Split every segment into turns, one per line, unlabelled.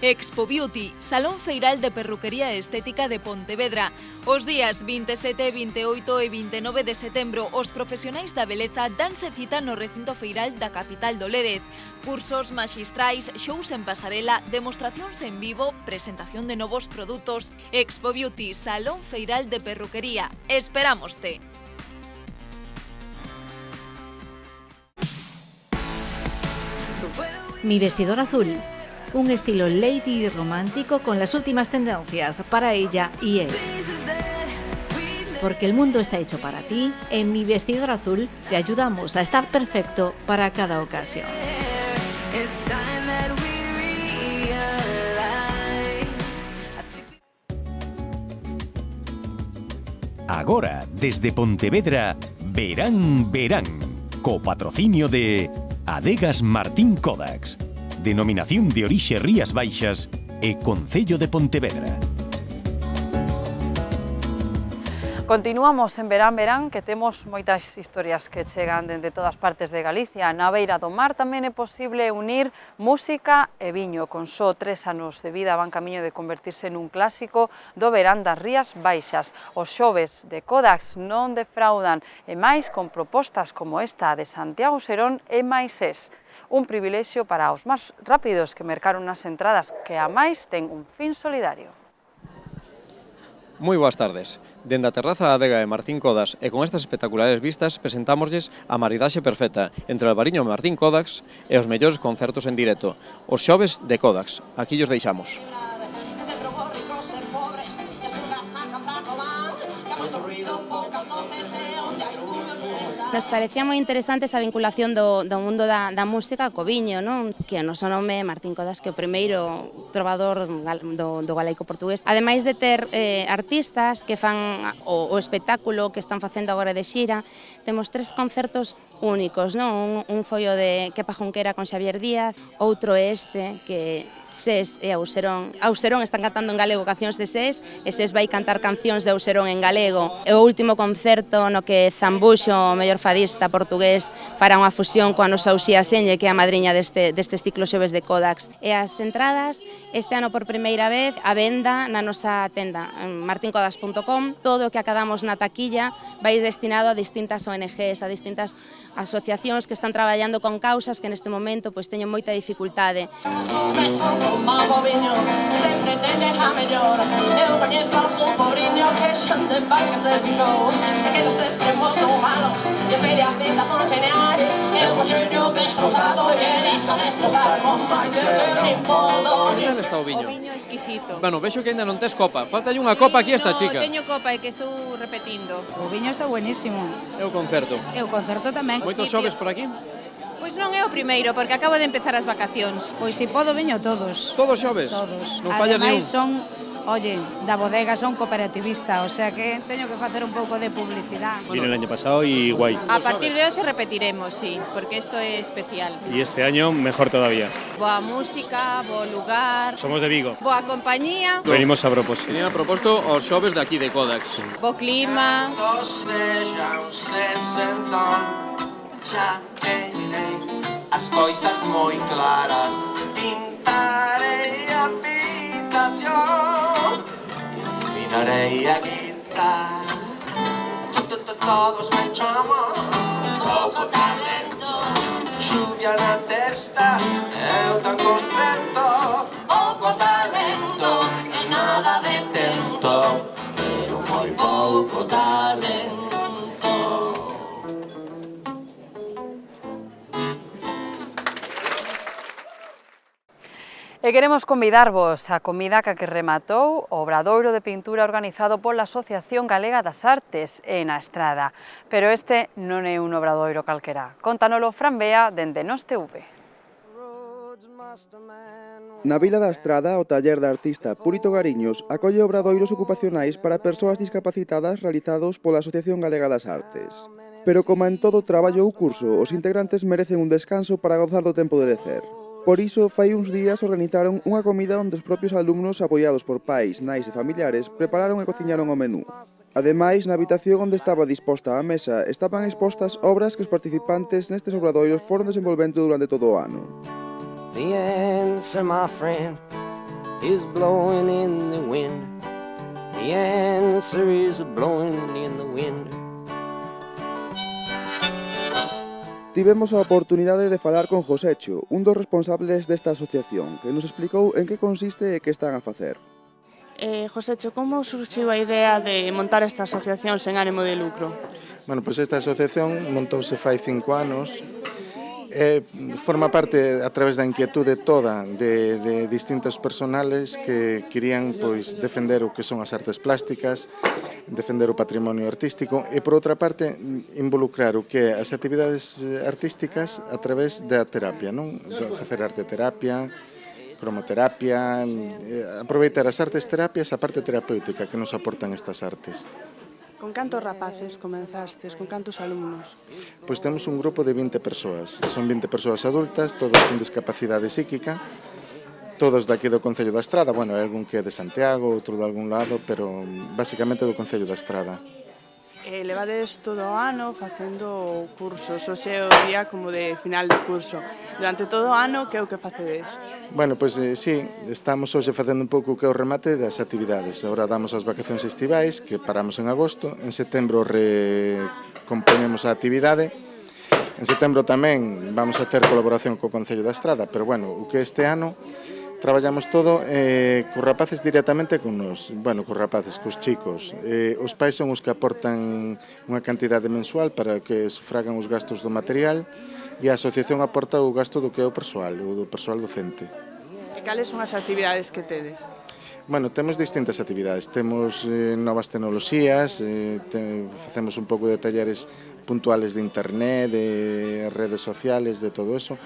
Expo Beauty, Salón Feiral de Perruquería e Estética de Pontevedra. Os días 27, 28 e 29 de setembro, os profesionais da beleza danse cita no recinto feiral da capital do Lérez. Cursos maxistrais, shows en pasarela, demostracións en vivo, presentación de novos produtos. Expo Beauty, Salón Feiral de Perruquería. Esperámoste.
Mi vestidor azul. Un estilo lady romántico con las últimas tendencias para ella y él. Porque el mundo está hecho para ti, en Mi Vestidor Azul te ayudamos a estar perfecto para cada ocasión.
Agora, desde Pontevedra, Verán, co patrocinio de Adegas Martín Kodax, Denominación de Orixe Rías Baixas e Concello de Pontevedra.
Continuamos en Verán, que temos moitas historias que chegan dende todas partes de Galicia. Na beira do mar tamén é posible unir música e viño. Con só 3 anos de vida van camiño de convertirse nun clásico do verán das Rías Baixas. Os xoves de Kodax non defraudan, e máis con propostas como esta de Santiago Serón e Maisés. Un privilexio para os máis rápidos que mercaron nas entradas, que a máis ten un fin solidario.
Moi boas tardes. Dende a terraza da adega de Martín Kodax e con estas espectaculares vistas presentámosles a maridaxe perfecta entre o albariño Martín Kodax e os mellores concertos en directo. Os xoves de Kodax. Aquí os deixamos.
Nos parecía moi interesante esa vinculación do mundo da música co viño, non? Que o noso nome é Martín Kodax, que é o primeiro trovador do galaico portugués. Ademais de ter artistas que fan o espectáculo que están facendo agora de xira, temos 3 concertos únicos, non? Un foi o de Kepa Junquera con Xavier Díaz, outro é este, que SES e Auserón. Auserón están cantando en galego cancións de SES e SES vai cantar cancións de Auserón en galego. É o último concerto no que Zambuxo, o mellor fadista portugués, fará unha fusión coa nosa Uxía Senlle, que é a madriña destes ciclos xoves de Kodax. E as entradas, este ano por primeira vez, a venda na nosa tenda, en martinkodax.com. Todo o que acadamos na taquilla vai destinado a distintas ONGs, a distintas asociacións que están traballando con causas que neste momento pois teñen moita dificultade.
Un mago viño que sempre te deja mellor. Eu coñezo algún pobriño que xa te embarca se picou. E que os extremos son malos e as medias tintas son geniales. Eu coxeño destrozado e el está destrozado con máis que nin podo.
Que tal está o viño?
O viño exquisito.
Bueno, vexo que ainda non tes copa. Falta unha copa aquí esta chica.
Teño copa e que estou repetindo.
O viño está buenísimo.
É o concerto.
E o concerto tamén.
Moitos xoves por aquí?
Pois non é o primeiro, porque acabo de empezar as vacacións.
Pois se podo viño todos.
Todos xoves?
Todos.
Non falla
Ademais
nenhum.
oye, da bodega son cooperativista, o sea que teño que facer un pouco de publicidad.
Vine el año pasado y guay.
A partir de hoxe repetiremos, sí, porque esto é especial.
Y este año mejor todavía.
Boa música, bo lugar,
Somos de Vigo.
boa compañía,
Venimos a propósito.
Tenían proposto os xoves de aquí de Kodax.
bo clima.
Seja un sesentón, xa teñei as coisas moi claras. Pintarei a habitación e afinarei a guitarra. Todos me chaman pouco talento, chuvia na testa, eu tan contento. Pouco talento e nada de tento, pero moi pouco talento.
E queremos convidarvos á comida que rematou o obradoiro de pintura organizado pola Asociación Galega das Artes na Estrada. Pero este non é un obradoiro calquera. Contanolo Fran Bea dende Nos TV.
Na Vila da Estrada, o taller da artista Purito Gariños acolle obradoiros ocupacionais para persoas discapacitadas realizados pola Asociación Galega das Artes. Pero como en todo traballo ou curso, os integrantes merecen un descanso para gozar do tempo de lecer. Por iso, fai uns días organizaron unha comida onde os propios alumnos, apoiados por pais, nais e familiares, prepararon e cociñaron o menú. Ademais, na habitación onde estaba disposta a mesa, estaban expostas obras que os participantes nestes obradoiros foron desenvolvendo durante todo o ano.
The answer, my friend,
is blowing in the wind. The answer is blowing in the wind.
Tivemos a oportunidade de falar con Josécho, un dos responsables desta asociación, que nos explicou en que consiste e que están a facer.
Josécho, como surxiu a idea de montar esta asociación sen ánimo de lucro?
Bueno, pois esta asociación montouse fai 5 anos. Forma parte a través da inquietude toda de distintos personales que querían pois defender o que son as artes plásticas, defender o patrimonio artístico e, por outra parte, involucrar o que é as actividades artísticas a través da terapia, non? Facer arteterapia, cromoterapia, aproveitar as artes terapias, a parte terapéutica que nos aportan estas artes.
Con cantos rapaces comenzastes, con cantos alumnos?
Pois temos un grupo de 20 persoas. Son 20 persoas adultas, todos con discapacidade psíquica, todos daqui do Concello da Estrada. Bueno, hai algún que é de Santiago, outro de algún lado, pero basicamente do Concello da Estrada.
Levades todo o ano facendo cursos, hoxe é o día como de final de curso. Durante todo o ano, que é o que facedes?
Bueno, pois sí, estamos hoxe facendo un pouco o que é o remate das actividades. Agora damos as vacacións estivais, que paramos en agosto. En setembro recomponemos a actividade. En setembro tamén vamos a ter colaboración co Concello da Estrada, pero bueno, o que este ano traballamos todo cos rapaces directamente con nos, bueno, cos rapaces, cos chicos. Os pais son os que aportan unha cantidade mensual para que sufragan os gastos do material e a asociación aporta o gasto do que é o persoal docente.
E cales son as actividades que tedes?
Bueno, temos distintas actividades, temos novas tecnoloxías, facemos un pouco de talleres puntuales de internet, de redes sociales, de todo eso.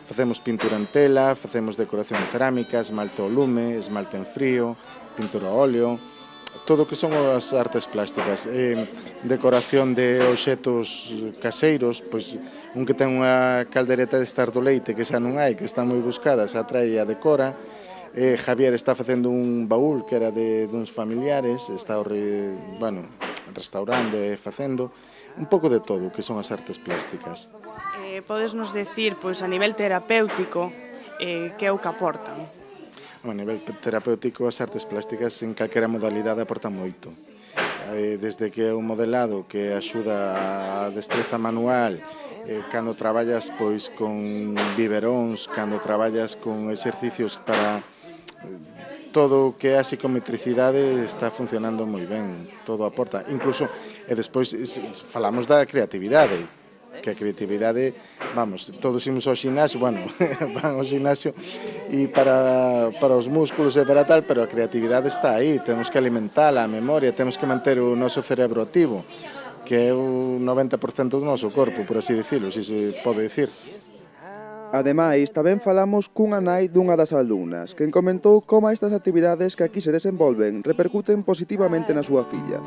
Facemos pintura en tela, facemos decoración en cerámica, esmalte ao lume, esmalte en frío, pintura ao óleo, todo o que son as artes plásticas. Decoración de obxetos caseiros, pois un que ten unha caldereta de estar do leite que xa non hai, que está moi buscada, se atrae e a decora. Javier está facendo un baúl que era de uns familiares, está restaurando e facendo un pouco de todo o que son as artes plásticas.
Podes nos decir, pois, a nivel terapéutico, que é o que aportan?
A nivel terapéutico, as artes plásticas en calquera modalidade aportan moito. Desde que é un modelado que axuda a destreza manual, cando traballas pois con biberóns, cando traballas con exercicios para todo o que é a psicometricidade está funcionando moi ben, todo aporta. Incluso, e despois falamos da creatividade, que a creatividade, vamos, todos imos ao xinasio, bueno, van ao xinasio e para os músculos e para tal, pero a creatividade está aí, temos que alimentala, a memoria, temos que manter o noso cerebro activo, que é o 90% do noso corpo, por así dicirlo, se pode dicir.
Ademais, tamén falamos cunha nai dunha das alumnas, quen comentou como estas actividades que aquí se desenvolven repercuten positivamente na súa filla.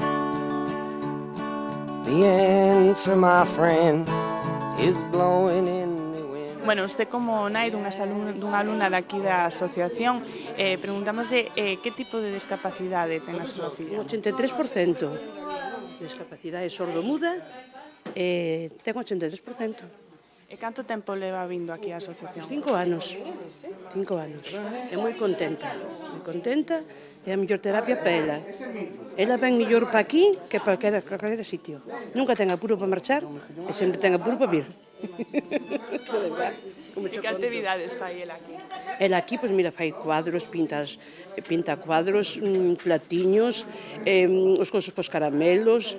The answer, my friend, is blowing in the wind.
Bueno, usted como nai dunha alumna daqui da asociación, preguntámoslle que tipo de discapacidade ten a súa filla?
83%. Discapacidade sordomuda, ten 83%.
E canto tempo leva vindo aquí a asociación?
5 anos. 5 anos. É moi contenta. Moi contenta. É a mellor terapia para ela. Ela ven mellor para aquí que para calquera sitio. Nunca ten apuro para marchar e sempre ten apuro para vir.
E que actividades fai ela aquí?
Ela aquí, pois mira, fai cuadros, pinta cuadros, platiños, os cosos pos caramelos,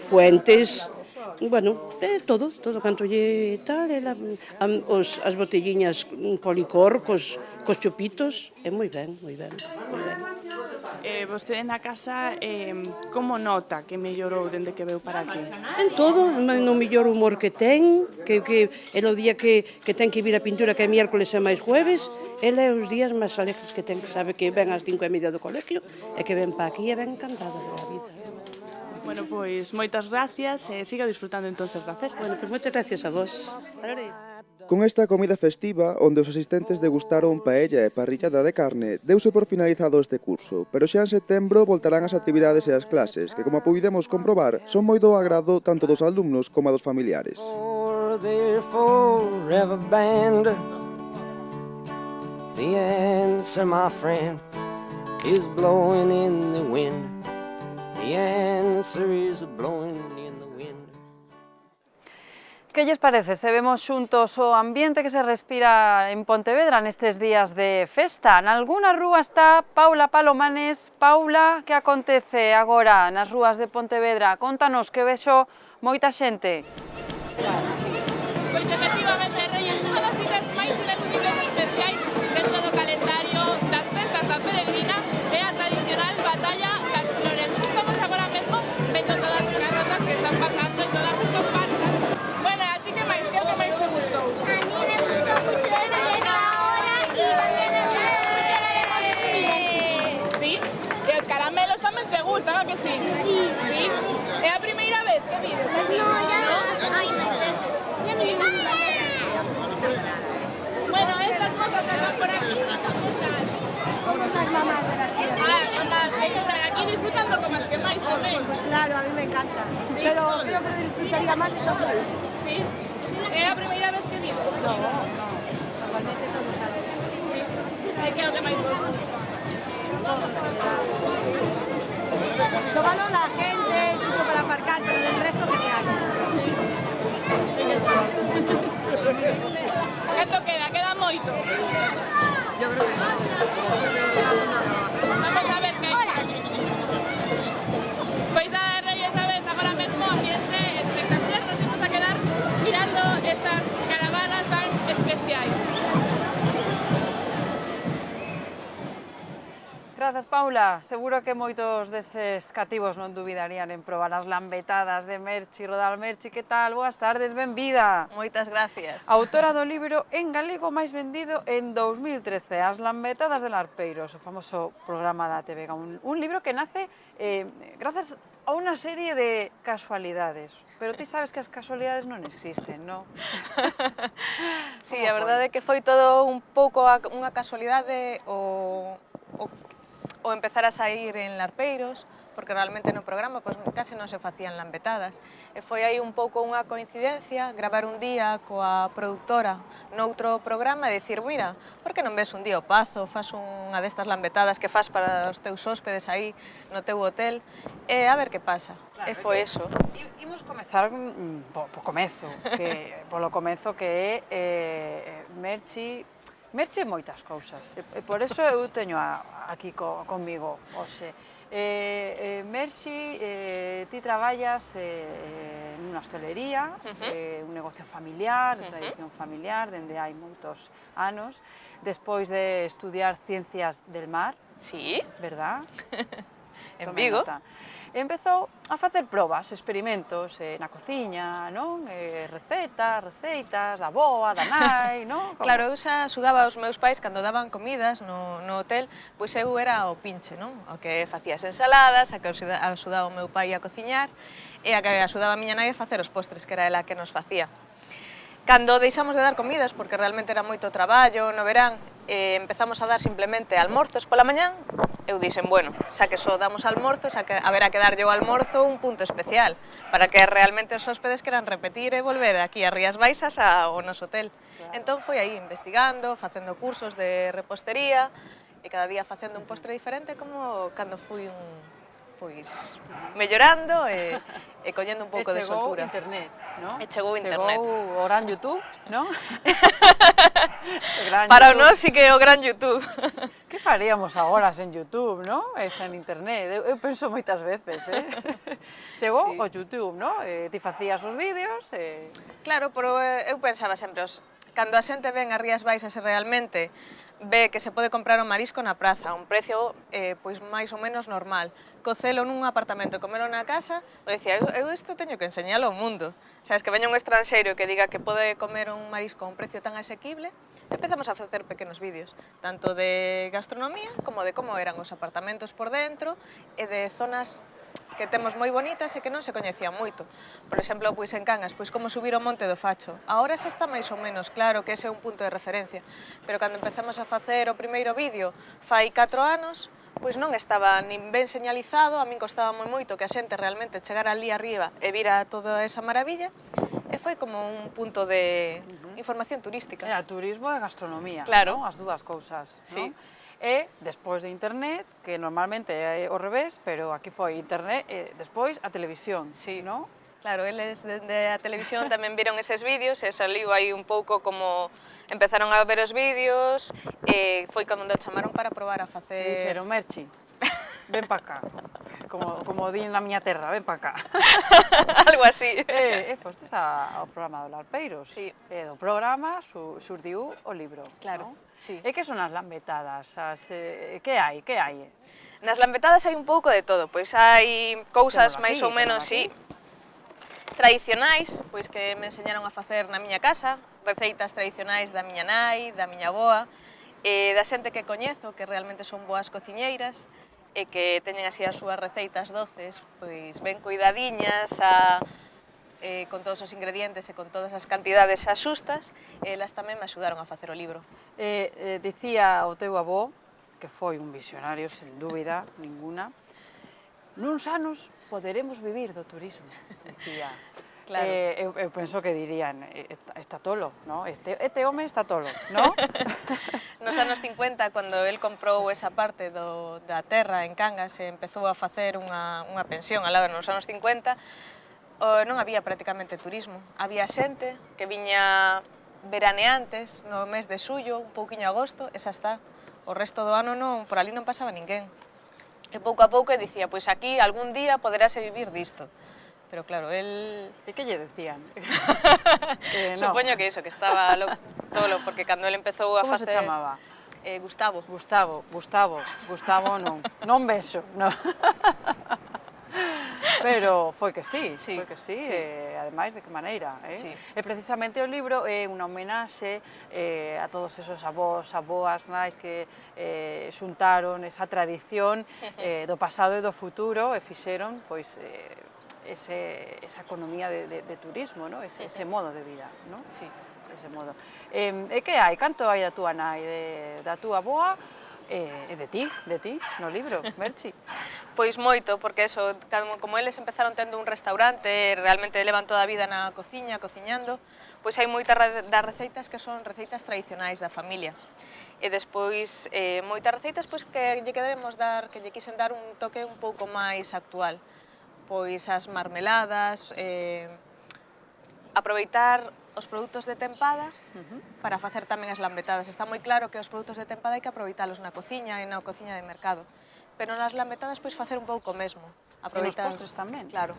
fuentes, bueno, todo canto lle tal, as botelliñas policor, cos chupitos, é moi ben, moi ben.
Vostede na casa, como nota que mellorou dende que veu para aquí?
En todo, no mellor humor que ten, que é o día que ten que vir a pintura, que é miércoles e máis jueves, ela é os días máis alegres que ten, que sabe que ven ás 5:30 do colegio e que ven para aquí e ven encantada da vida.
Bueno, pois moitas gracias e siga disfrutando entonces da festa.
Bueno, pois moitas gracias a vos.
Con esta comida festiva, onde os asistentes degustaron paella e parrillada de carne, deuse por finalizado este curso, pero xa en setembro voltarán as actividades e as clases, que como puidemos comprobar, son moi do agrado tanto dos alumnos como dos familiares.
The answer, my friend, is blowing in the wind. The answer is blowing in the wind.
Que lles parece se vemos xuntos o ambiente que se respira en Pontevedra nestes días de festa? Nalgúna rúa está Paula Palomanes. Paula, que acontece agora nas rúas de Pontevedra? Contanos, que vexo moita xente.
Pois efectivamente, Reyes, unha das citas máis ineludibles e especiais dentro do calendario das festas da Peregrina é a tradicional Batalla das Flores. Estamos agora mesmo vendo todas as carrozas que están pasando en todas as comparsas. Bueno, a ti que máis, que é o que máis te gustou?
A mí me gustó mucho el de la hora y también me gustó mucho la de Montesinos.
Sí? E os caramelos tamén te gustan, a que sí?
Sí.
Sí? É a primeira vez que vides aquí?
No, ya no. Ay, más veces. Ya me
Bueno, estas fotos están por aquí.
Somos las mamás de las piedras.
Ah, las mamás, hay que estar aquí disfrutando como as que máis tamén.
Pues claro, a mí me encanta.
Sí.
Pero creo que lo disfrutaría más esta vez.
Sí? É a primeira vez que vives?
No, normalmente todos los años.
Sí. E que é o que máis vos gusta?
Lo malo la gente, el sitio para aparcar, pero del resto genial.
Canto queda? Queda moito?
Yo creo que no.
Vamos a ver que hai. Pois a Reyes, sabes, agora mesmo ambiente espectacular, nos imos a quedar mirando estas caravanas tan especiais.
Grazas, Paula. Seguro que moitos deses cativos non dubidarían en probar as lambetadas de Merchi, Rodal Merchi. Que tal? Boas tardes, benvida.
Moitas gracias.
Autora do libro en galego máis vendido en 2013, As lambetadas de Larpeiros, o famoso programa da TV. Un libro que nace grazas a unha serie de casualidades. Pero ti sabes que as casualidades non existen, non?
Sí, a verdade é que foi todo un pouco unha casualidade o empezar a sair en Larpeiros, porque realmente no programa pois, case non se facían lambetadas. E foi aí un pouco unha coincidencia gravar un día coa produtora noutro programa e dicir, mira, por que non ves un día o Pazo, faz unha destas lambetadas que faz para os teus hóspedes aí no teu hotel, e a ver que pasa.
Claro,
e foi eso.
Imos comezar polo comezo que é Merchi moitas cousas, e por eso eu teño aquí comigo hoxe. Merchi, ti traballas nunha hostelería, un negocio familiar, de tradición familiar, dende hai moitos anos, despois de estudiar Ciencias del Mar.
Sí.
Verdad?
En Vigo.
Empezou a facer probas, experimentos na cociña, non? Receitas da boa, da nai, non?
Claro, eu xa axudaba aos meus pais cando daban comidas no hotel, pois eu era o pinche, non? O que facía as ensaladas, a que axudaba o meu pai a cociñar e a que axudaba a miña nai a facer os postres, que era ela que nos facía. Cando deixamos de dar comidas, porque realmente era moito traballo no verán, empezamos a dar simplemente almorzos pola mañán, eu dixen, bueno, xa que só damos almorzos, haberá que darlle o almorzo un punto especial, para que realmente os hóspedes queran repetir e volver aquí a Rías Baixas ao noso hotel. Claro. Entón foi aí investigando, facendo cursos de repostería, e cada día facendo un postre diferente, como cando fui pois mellorando e collendo un pouco de soltura.
E chegou internet, non?
E chegou internet.
Chegou o gran YouTube, non?
Para o nós sí que é o gran YouTube.
Que faríamos agora sen YouTube, non? E sen internet. Eu penso moitas veces, Chegou o YouTube, non? Ti facías os vídeos e...
Claro, pero eu pensaba sempre, cando a xente ven a Rías Baixas e realmente ve que se pode comprar o marisco na praza a un precio pois máis ou menos normal, cocelo nun apartamento e comelo na casa, eu dicía, eu isto teño que enseñalo ao mundo. Sabes, que veña un estranxeiro que diga que pode comer un marisco a un precio tan asequible, empezamos a facer pequenos vídeos, tanto de gastronomía como de como eran os apartamentos por dentro e de zonas que temos moi bonitas e que non se coñecían moito. Por exemplo, pois en Cangas, pois como subir o Monte do Facho. Agora xa está máis ou menos claro que ese é un punto de referencia, pero cando empezamos a facer o primeiro vídeo fai 4 anos, pois non estaba nin ben señalizado, a min costaba moi moito que a xente realmente chegara ali arriba e vira toda esa maravilla, e E foi como un punto de información turística.
Era turismo e gastronomía,
Claro.
non? As dúas cousas,
Sí.
non? E despois de internet, que normalmente é ao revés, pero aquí foi internet e despois a televisión, non?
Claro, eles dende a televisión tamén viron eses vídeos e saliu aí un pouco como empezaron a ver os vídeos e foi cando o chamaron para probar a facer...
Dixeron, Merchi, ven pa cá, como di na miña terra, ven pa cá.
Algo así.
E fostes ao programa do Larpeiros.
Sí.
E do programa surdiu o libro.
Claro,
non?
sí.
E que son as lambetadas? Que hai? Que hai?
Nas lambetadas hai un pouco de todo, pois hai cousas máis ou menos, sí, tradicionais, pois que me enseñaron a facer na miña casa, receitas tradicionais da miña nai, da miña avoa, e da xente que coñezo, que realmente son boas cociñeiras, e que teñen así as súas receitas doces, pois ben cuidadiñas, con todos os ingredientes e con todas as cantidades axustas, e elas tamén me axudaron a facer o libro.
Dicía o teu avó, que foi un visionario, sen dúbida ninguna, nuns anos poderemos vivir do turismo, decía.
Claro.
Eu penso que dirían, está tolo, ¿no? Este home está tolo, ¿no?
Nos anos 50, cando el comprou esa parte da terra en Cangas e empezou a facer unha pensión al lado nos anos 50, non había prácticamente turismo. Había xente que viña veraneantes no mes de xullo, un pouquiño agosto, e xa está. O resto do ano por ali non pasaba ninguén. E pouco a pouco dicía, pois aquí algún día poderase vivir disto. Pero claro, el...
E que lle decían?
Supoño que iso, que estaba tolo, porque cando el empezou a facer...
Como se chamaba?
Gustavo.
Gustavo non vexo, non. Pero foi que sí, e ademais de que maneira,
Sí.
E precisamente o libro é unha homenaxe a todos esos avós, aboas, nais que xuntaron esa tradición do pasado e do futuro e fixeron, pois, esa economía de turismo, ¿no? Ese modo de vida, ¿no?
Sí.
Ese modo. E que hai? Canto hai da túa nai, da túa aboa e de ti, no libro, Merchi?
Pois moito, porque eso, como eles empezaron tendo un restaurante, realmente levan toda a vida na cociña, cociñando, pois hai moitas das receitas que son receitas tradicionais da familia. E despois moitas receitas pois que lle queremos dar, que lle quixen dar un toque un pouco máis actual. Pois as marmeladas, aproveitar os produtos de tempada para facer tamén as lambetadas. Está moi claro que os produtos de tempada hai que aproveitalos na cociña e na cociña de mercado. Pero nas lambetadas, pois, facer un pouco mesmo.
E nos postres tamén?
Claro.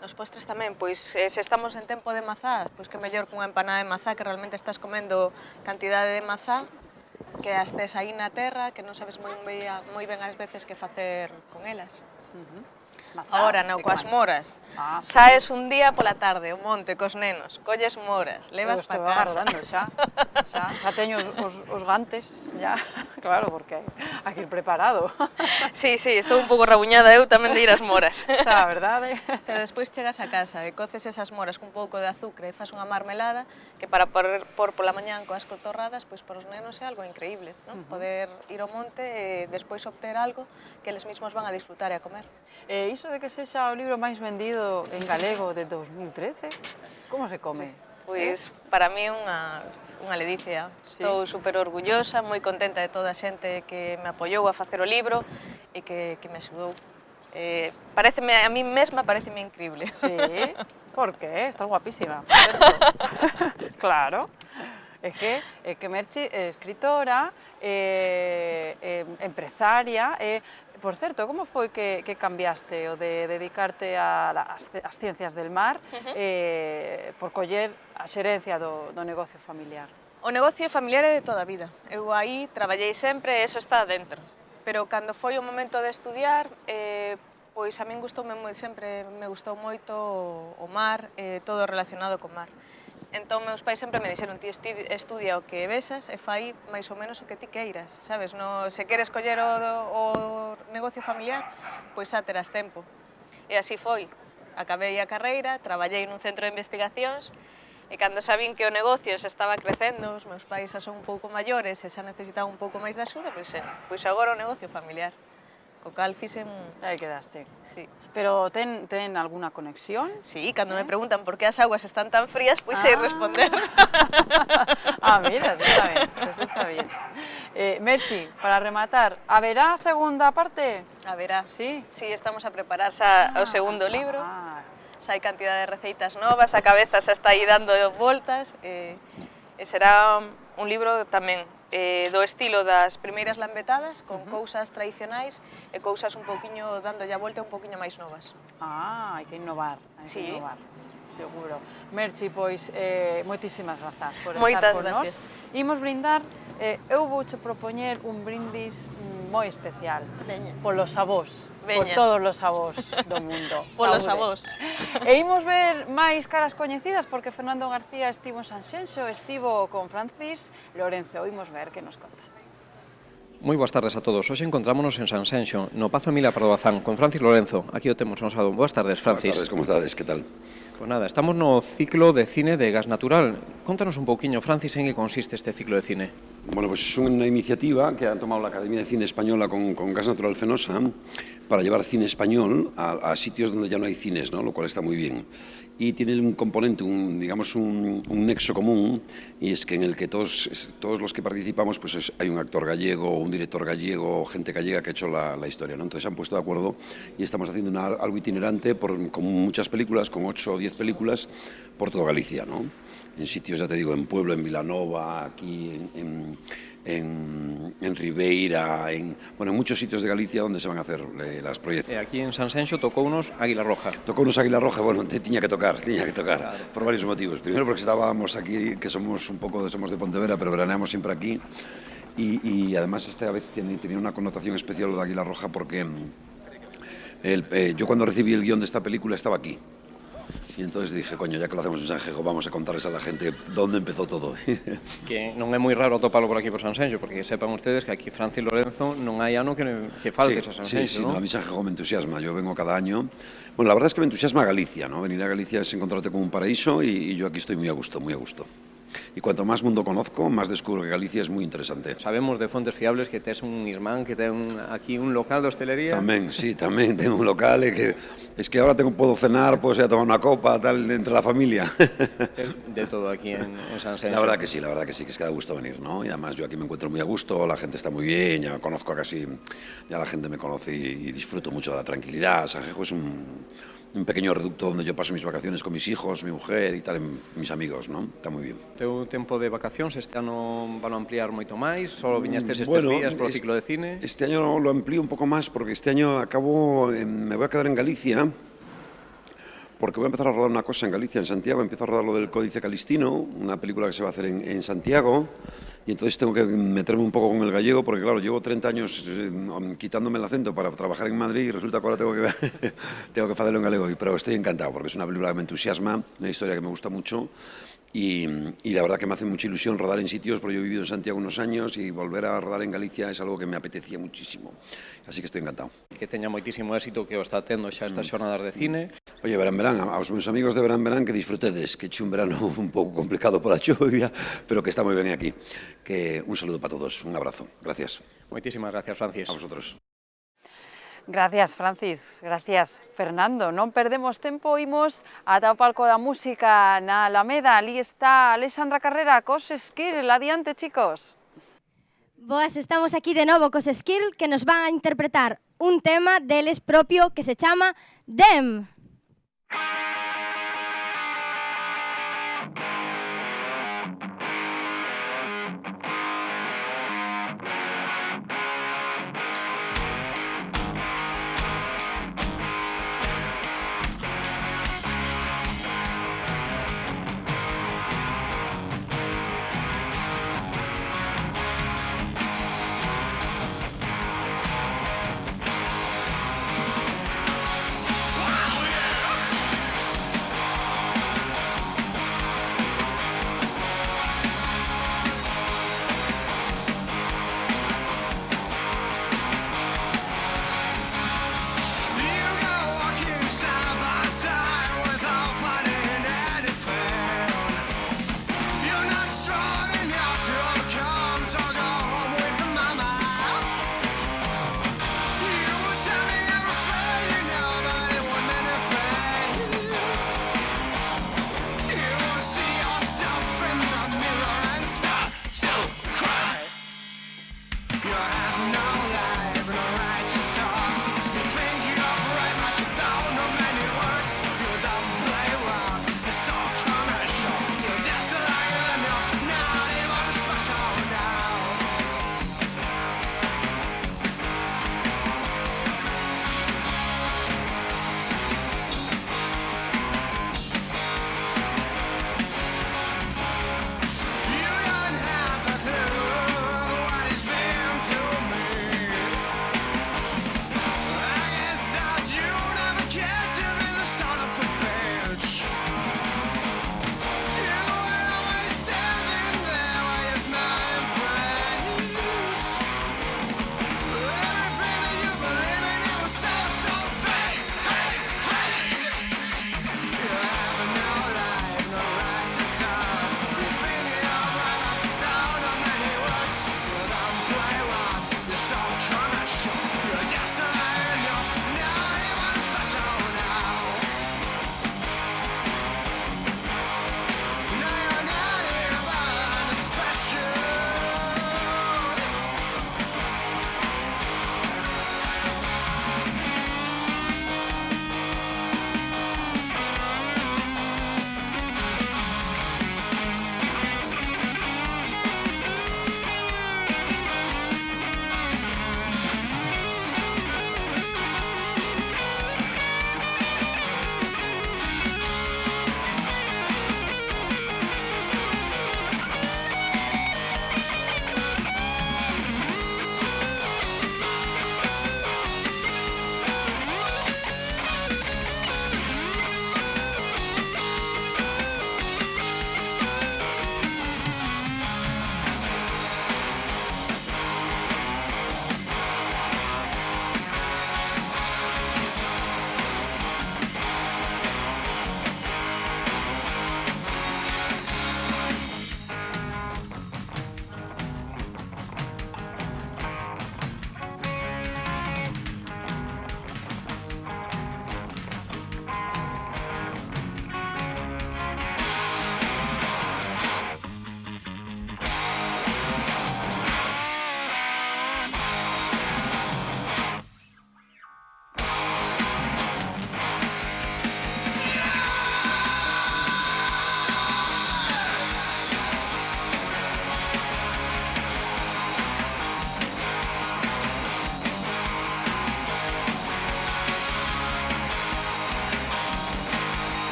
Nos postres tamén, pois, se estamos en tempo de mazá, pois que mellor cunha empanada de mazá, que realmente estás comendo cantidade de mazá, que as tes aí na terra, que non sabes moi ben ás veces que facer con elas. Ahora, non, coas moras. Saes un día pola tarde ao monte cos nenos, colles moras, levas pa casa.
Xa teño os gantes, claro, porque hai que ir preparado.
Sí, estou un pouco rabuñada eu tamén de ir ás moras.
Xa, verdade?
Pero despois chegas a casa e coces esas moras cun pouco de azucre e fas unha marmelada que para por pola mañán coas cotorradas, pois para os nenos é algo increíble, non? Poder ir ao monte e despois obter algo que eles mesmos van a disfrutar e a comer.
E iso de que sexa o libro máis vendido en galego de 2013, como se come?
Pois, para mí é unha ledicia. Estou super orgullosa, moi contenta de toda a xente que me apoiou a facer o libro e que me axudou. A mí mesma pareceme increíble.
Sí? Por qué? Estás guapísima. Claro. É que Merchi é escritora, empresaria, por certo, como foi que cambiaste o de dedicarte ás ciencias del mar por coller a xerencia do negocio familiar?
O negocio familiar é de toda a vida. Eu aí traballei sempre e eso está dentro. Pero cando foi o momento de estudiar, pois a min sempre me gustou moito o mar, todo relacionado co mar. Entón, meus pais sempre me dixeron, ti estudia o que vexas e fai máis ou menos o que ti queiras, sabes? Se queres coller o negocio familiar, pois xa terás tempo. E así foi. Acabei a carreira, traballei nun centro de investigacións e cando xa vin que o negocio se estaba crecendo, os meus pais xa son un pouco maiores e xa necesitaban un pouco máis de axuda, pois agora o negocio familiar. co cal fixen...
Aí quedaste.
Sí.
Pero ten alguna conexión?
Sí, cando me preguntan por que as augas están tan frías, pois sei responder.
Mira, eso está bien. Merchi, para rematar, haberá segunda parte?
Haberá.
Sí?
Sí, estamos a preparar xa o segundo libro. Xa hai cantidad de receitas novas, a cabeza xa está aí dando voltas. E será un libro tamén do estilo das primeiras lambetadas, con cousas tradicionais e cousas un poquinho dándolle a volta un poquinho máis novas.
Hai que innovar, seguro. Merchi, pois, moitísimas grazas por estar con nós. Imos brindar, eu vouche propoñer un brindis moi especial. Polos avós. Por todos os avós do mundo.
Polos avós.
E imos ver máis caras coñecidas, porque Fernando García estivo en Sanxenxo, estivo con Francis Lorenzo. Imos ver que nos conta.
Moi boas tardes a todos. Hoxe encontrámonos en Sanxenxo, no Pazo Emilia Pardo Bazán, con Francis Lorenzo. Aquí o temos nosado. Boas tardes, Francis.
Boas tardes, como estades? Que tal?
Pues nada, estamos no ciclo de cine de Gas Natural. Contanos un pouquiño, Francis, en que consiste este ciclo de cine.
Bueno, pues es una iniciativa que ha tomado la Academia de Cine Española con Gas Natural Fenosa para llevar cine español a sitios donde ya no hay cines, ¿no? Lo cual está muy bien. Y tiene un componente, digamos un nexo común, y es que en el que todos los que participamos, pues hay un actor gallego, un director gallego, gente gallega que ha hecho la historia, ¿no? Entonces se han puesto de acuerdo y estamos haciendo algo itinerante con muchas películas, con 8 o 10 películas por toda Galicia, ¿no? En sitios, ya te digo, en Pueblo, en Vilanova, aquí en Ribeira, en muchos sitios de Galicia donde se van a hacer las proyecciones.
Aquí en Sanxenxo tocou unos Águila Roja.
Tocou unos Águila Roja, bueno, tiña que tocar, claro, por varios motivos. Primero porque estábamos aquí, que somos de Pontevedra, pero veraneamos siempre aquí, y además esta vez tenía una connotación especial lo de Águila Roja porque yo cuando recibí el guión de esta película estaba aquí. Y entonces dije, coño, ya que lo hacemos en Sanxenxo, vamos a contarles a la gente dónde empezó todo.
Que non é moi raro atopalo por aquí por Sanxenxo, porque sepan ustedes que aquí Francis Lorenzo non hai ano que faltes a Sanxenxo, ¿no?
Sí, a mí Sanxenxo me entusiasma, yo vengo cada año. Bueno, la verdad es que me entusiasma Galicia, ¿no? Venir a Galicia es encontrarte con un paraíso y yo aquí estoy muy a gusto, muy a gusto. Y cuanto más mundo conozco, más descubro que Galicia es muy interesante.
Sabemos de fontes fiables que tes un irmán que ten aquí un local de hostelería.
Tamén, sí, tamén tengo un local es que ahora puedo cenar, puedo ir a tomar una copa, tal, entre la familia.
De todo aquí en Sanxenxo.
La verdad que sí, que es que da gusto venir, ¿no? Y además yo aquí me encuentro muy a gusto, la gente está muy bien, ya conozco ya la gente me conoce y disfruto mucho de la tranquilidad. Sanxenxo es un pequeño reducto donde yo paso mis vacaciones con mis hijos, mi mujer y tal, mis amigos, ¿no? Está muy bien.
Teu tempo de vacacións este ano van a ampliar moito máis? Solo viñestes estes días por o ciclo de cine?
Este año lo amplío un poco más porque este año me voy a quedar en Galicia porque voy a empezar a rodar una cosa en Galicia, en Santiago. Empiezo a rodar lo del Códice Calistino, una película que se va a hacer en Santiago. Y entonces tengo que meterme un poco con el gallego porque, claro, llevo 30 años quitándome el acento para trabajar en Madrid y resulta que ahora tengo que hacerlo en galego. Pero estoy encantado porque es una película que me entusiasma, una historia que me gusta mucho y la verdad que me hace mucha ilusión rodar en sitios, porque yo he vivido en Santiago unos años y volver a rodar en Galicia es algo que me apetecía muchísimo. Así que estoy encantado.
Que teña moitísimo éxito que o está tendo xa estas xornadas de cine.
Oye, verán, aos meus amigos de verán que disfrutedes, que eche un verano un pouco complicado pola chuvia, pero que está moi ben aquí. Que un saludo para todos, un abrazo. Gracias.
Moitísimas gracias, Francis.
A vosotros.
Gracias, Francis. Gracias, Fernando. Non perdemos tempo, imos ata o palco da música na Alameda. Ali está Alexandra Carrera cos Skill. Adiante, chicos.
Boas, estamos aquí de novo cos Skill que nos van a interpretar un tema deles propio que se chama Dem.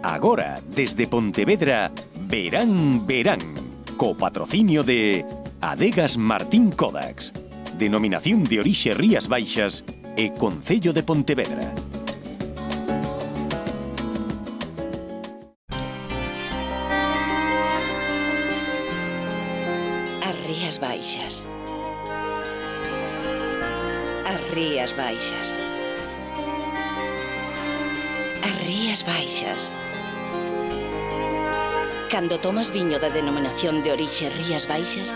Agora, desde Pontevedra, Verán, Verán, co patrocinio de Adegas Martín Kodax, Denominación de Orixe Rías Baixas e Concello de Pontevedra.
As Rías Baixas. As Rías Baixas. As Rías Baixas. Cando tomas viño da denominación de orixe Rías Baixas,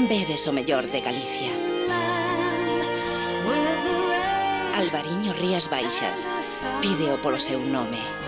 bebes o mellor de Galicia. Albariño Rías Baixas, pídeo polo seu nome.